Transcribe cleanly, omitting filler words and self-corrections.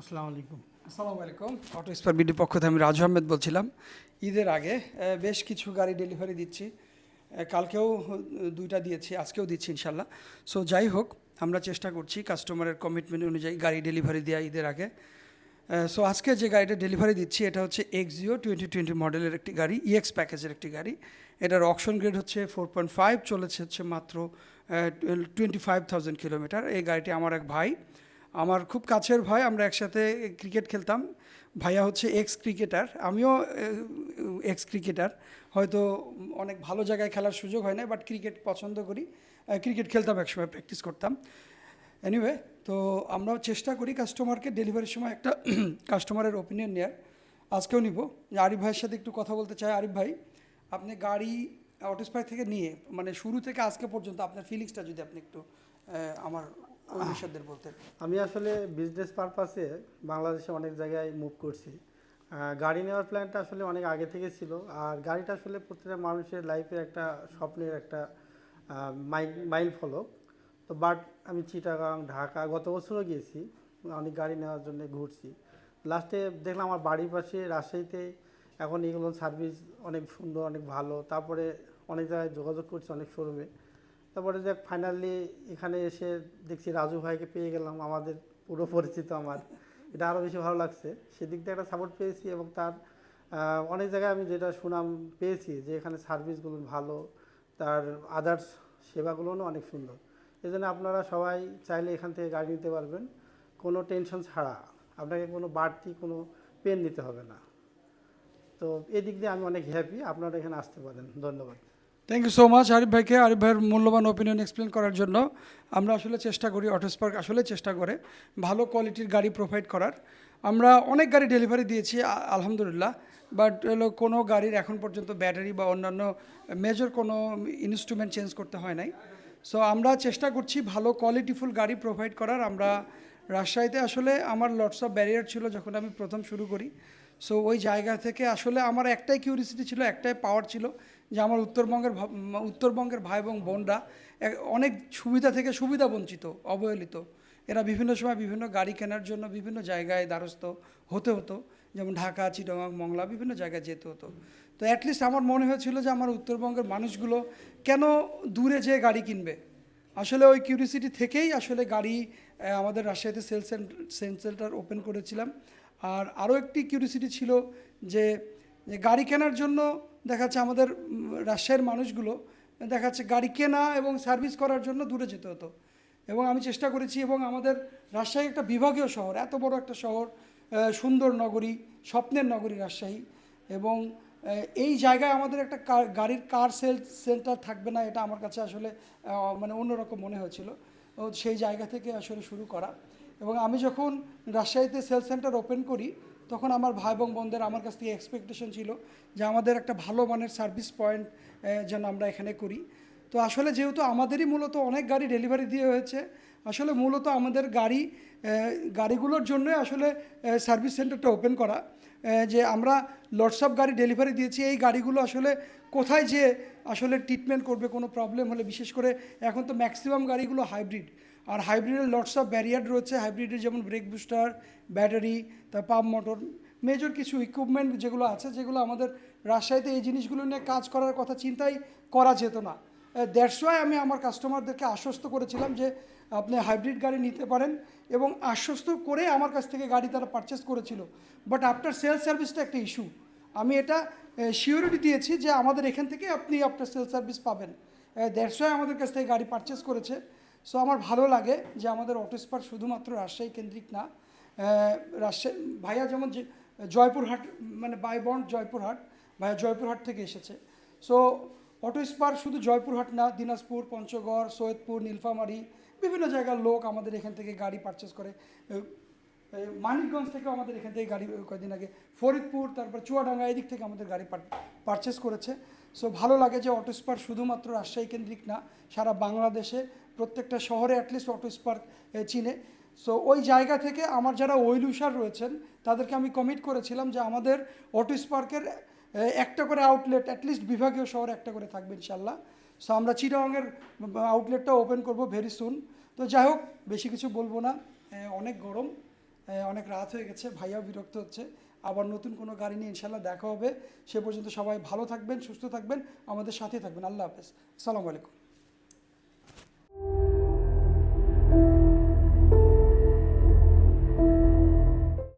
আসসালামু আলাইকুম। আসসালামু আলাইকুম। অটো স্পার বিডির পক্ষ থেকে আমি রাজু আহমেদ বলছিলাম। ঈদের আগে বেশ কিছু গাড়ি ডেলিভারি দিচ্ছি। কালকেও ২টা দিয়েছি, আজকেও দিচ্ছি ইনশাল্লাহ। সো যাই হোক, আমরা চেষ্টা করছি কাস্টমারের কমিটমেন্ট অনুযায়ী গাড়ি ডেলিভারি দেওয়া ঈদের আগে। সো আজকে যে গাড়িটা ডেলিভারি দিচ্ছি এটা হচ্ছে এক্সিও 2020 মডেলের একটি গাড়ি, ইএক্স প্যাকেজের একটি গাড়ি। এটার অকশন গ্রেড হচ্ছে 4.5, চলেছে হচ্ছে মাত্র 25,000 কিলোমিটার। এই গাড়িটি আমার এক ভাই, আমার খুব কাছের ভাই, আমরা একসাথে ক্রিকেট খেলতাম। ভাইয়া হচ্ছে এক্স ক্রিকেটার, আমিও এক্স ক্রিকেটার। হয়তো অনেক ভালো জায়গায় খেলার সুযোগ হয় না, বাট ক্রিকেট পছন্দ করি, ক্রিকেট খেলতাম, একসময় প্র্যাকটিস করতাম। এনিওয়ে, তো আমরাও চেষ্টা করি কাস্টমারকে ডেলিভারির সময় একটা কাস্টমারের ওপিনিয়ন নেওয়ার। আজকেও নিব যে আরিফ ভাইয়ের সাথে একটু কথা বলতে চাই। আরিফ ভাই, আপনি গাড়ি অটোস্পাই থেকে নিয়ে মানে শুরু থেকে আজকে পর্যন্ত আপনার ফিলিংসটা যদি আপনি একটু আমার ওই বিষয়দের বলতেন। আমি আসলে বিজনেস পারপাসে বাংলাদেশে অনেক জায়গায় মুভ করছি। গাড়ি নেওয়ার প্ল্যানটা আসলে অনেক আগে থেকে ছিল। আর গাড়িটা আসলে প্রত্যেকটা মানুষের লাইফে একটা স্বপ্নের একটা মাইল ফলক। তো বাট আমি চিটাগাং, ঢাকা গত বছরও গিয়েছি, অনেক গাড়ি নেওয়ার জন্য ঘুরছি। লাস্টে দেখলাম আমার বাড়ির পাশে রাজশাহীতে এখন এগুলো সার্ভিস অনেক সুন্দর, অনেক ভালো। তারপরে অনেক জায়গায় যোগাযোগ করছি, অনেক শোরুমে। তারপরে যে ফাইনালি এখানে এসে দেখছি রাজু ভাইকে পেয়ে গেলাম, আমাদের পুরো পরিচিত আমার, এটা আরও বেশি ভালো লাগছে। সেদিক থেকে একটা সাপোর্ট পেয়েছি এবং তার অনেক জায়গায় আমি যেটা সুনাম পেয়েছি যে এখানে সার্ভিসগুলো ভালো, তার আদার্স সেবাগুলোও অনেক সুন্দর। এই জন্য আপনারা সবাই চাইলে এখান থেকে গাড়ি নিতে পারবেন কোনো টেনশন ছাড়া। আপনাকে কোনো বাড়তি কোনো পেন নিতে হবে না। তো এদিক দিয়ে আমি অনেক হ্যাপি, আপনারা এখানে আসতে পারেন। ধন্যবাদ। Thank you so much Arif ভাইকে, আরিফ ভাইয়ের মূল্যবান ওপিনিয়ন এক্সপ্লেন করার জন্য। আমরা আসলে চেষ্টা করি, অটোস্পার্ক আসলে চেষ্টা করে ভালো কোয়ালিটির গাড়ি প্রোভাইড করার। আমরা অনেক গাড়ি ডেলিভারি দিয়েছি আলহামদুলিল্লাহ, বাট হলো কোনো গাড়ির এখন পর্যন্ত ব্যাটারি বা অন্যান্য মেজর কোনো ইনস্ট্রুমেন্ট চেঞ্জ করতে হয় নাই। সো আমরা চেষ্টা করছি ভালো কোয়ালিটিফুল গাড়ি প্রোভাইড করার। আমরা রাজশাহীতে আসলে আমার লটস অফ ব্যারিয়ার ছিল যখন আমি প্রথম শুরু করি। সো ওই জায়গা থেকে আসলে আমার একটাই কিউরিসিটি ছিল, একটাই পাওয়ার ছিল যে আমার উত্তরবঙ্গের ভাই এবং বোনরা অনেক সুবিধা থেকে সুবিধা বঞ্চিত, অবহেলিত। এরা বিভিন্ন সময় বিভিন্ন গাড়ি কেনার জন্য বিভিন্ন জায়গায় দ্বারস্থ হতে হতো, যেমন ঢাকা, চিটাগাং, মংলা, বিভিন্ন জায়গায় যেতে হতো। তো অ্যাটলিস্ট আমার মনে হয়েছিল যে আমার উত্তরবঙ্গের মানুষগুলো কেন দূরে যেয়ে গাড়ি কিনবে। আসলে ওই কিউরিসিটি থেকেই আসলে গাড়ি আমাদের রাজশাহীতে সেন্টার ওপেন করেছিলাম। আর আরও একটি কিউরিসিটি ছিল যে যে গাড়ি কেনার জন্য দেখা যাচ্ছে আমাদের রাজশাহীর মানুষগুলো দেখা যাচ্ছে গাড়ি কেনা এবং সার্ভিস করার জন্য দূরে যেতে হতো। এবং আমি চেষ্টা করেছি, এবং আমাদের রাজশাহী একটা বিভাগীয় শহর, এত বড় একটা শহর, সুন্দর নগরী, স্বপ্নের নগরী রাজশাহী। এবং এই জায়গায় আমাদের একটা গাড়ির কার সেন্টার থাকবে না, এটা আমার কাছে আসলে মানে অন্যরকম মনে হয়েছিল। সেই জায়গা থেকে আসলে শুরু করা। এবং আমি যখন রাজশাহীতে সেলস সেন্টার ওপেন করি তখন আমার ভাই এবং বোনদের আমার কাছ থেকে এক্সপেকটেশন ছিল যে আমাদের একটা ভালো মানের সার্ভিস পয়েন্ট যেন আমরা এখানে করি। তো আসলে যেহেতু আমাদেরই মূলত অনেক গাড়ি ডেলিভারি দিয়ে হয়েছে, আসলে মূলত আমাদের গাড়িগুলোর জন্য আসলে সার্ভিস সেন্টারটা ওপেন করা। যে আমরা লটস অফ গাড়ি ডেলিভারি দিয়েছি, এই গাড়িগুলো আসলে কোথায় যে আসলে ট্রিটমেন্ট করবে কোনো প্রবলেম হলে, বিশেষ করে এখন তো ম্যাক্সিমাম গাড়িগুলো হাইব্রিড। আর হাইব্রিডের লটস অফ ব্যারিয়ার রয়েছে, হাইব্রিডের যেমন ব্রেক বুস্টার, ব্যাটারি, তার পাম্প মোটর, মেজর কিছু ইকুইপমেন্ট যেগুলো আছে, যেগুলো আমাদের রাজশাহীতে এই জিনিসগুলো নিয়ে কাজ করার কথা চিন্তাই করা যেত না। দ্যাটস ওয়াই আমি আমার কাস্টমারদেরকে আশ্বস্ত করেছিলাম যে আপনি হাইব্রিড গাড়ি নিতে পারেন, এবং আশ্বস্ত করে আমার কাছ থেকে গাড়ি তারা পারচেস করেছিল। বাট আফটার সেলস সার্ভিসটা একটা ইস্যু। আমি এটা সিওরিটি দিয়েছি যে আমাদের এখান থেকে আপনি আফটার সেলস সার্ভিস পাবেন। দ্যাটস ওয়াই আমাদের কাছ থেকে গাড়ি পারচেস করেছে। সো আমার ভালো লাগে যে আমাদের অটোস্পার্ক শুধুমাত্র রাজশাহী কেন্দ্রিক না। রাজশাহী ভাইয়া যেমন যে জয়পুরহাট, মানে বাই বন্ড জয়পুরহাট, ভাইয়া জয়পুরহাট থেকে এসেছে। সো অটোস্পার্ক শুধু জয়পুরহাট না, দিনাজপুর, পঞ্চগড়, সৈয়দপুর, নীলফামারী, বিভিন্ন জায়গার লোক আমাদের এখান থেকে গাড়ি পারচেস করে। মানিকগঞ্জ থেকেও আমাদের এখান থেকে গাড়ি কয়েকদিন আগে, ফরিদপুর, তারপর চুয়াডাঙ্গা, এদিক থেকে আমাদের গাড়ি পারচেস করেছে। সো ভালো লাগে যে অটোস্পার্ক শুধুমাত্র রাজশাহী কেন্দ্রিক না, সারা বাংলাদেশে প্রত্যেকটা শহরে অ্যাটলিস্ট অটোস্পার্ক চিনে। সো ওই জায়গা থেকে আমার যারা ওয়েল উইশার রয়েছেন তাদেরকে আমি কমিট করেছিলাম যে আমাদের অটোস্পার্কের একটা করে আউটলেট অ্যাটলিস্ট বিভাগীয় শহরে একটা করে থাকবে ইনশাল্লাহ। সো আমরা চিটাগাংয়ের আউটলেটটা ওপেন করব ভেরি সুন। তো যাই হোক, বেশি কিছু বলবো না, অনেক গরম, অনেক রাত হয়ে গেছে, ভাইয়াও বিরক্ত হচ্ছে। আবার নতুন কোনো গাড়ি নিয়ে ইনশাল্লাহ দেখা হবে। সে পর্যন্ত সবাই ভালো থাকবেন, সুস্থ থাকবেন, আমাদের সাথে থাকবেন। আল্লাহ হাফেজ, আসসালামু আলাইকুম।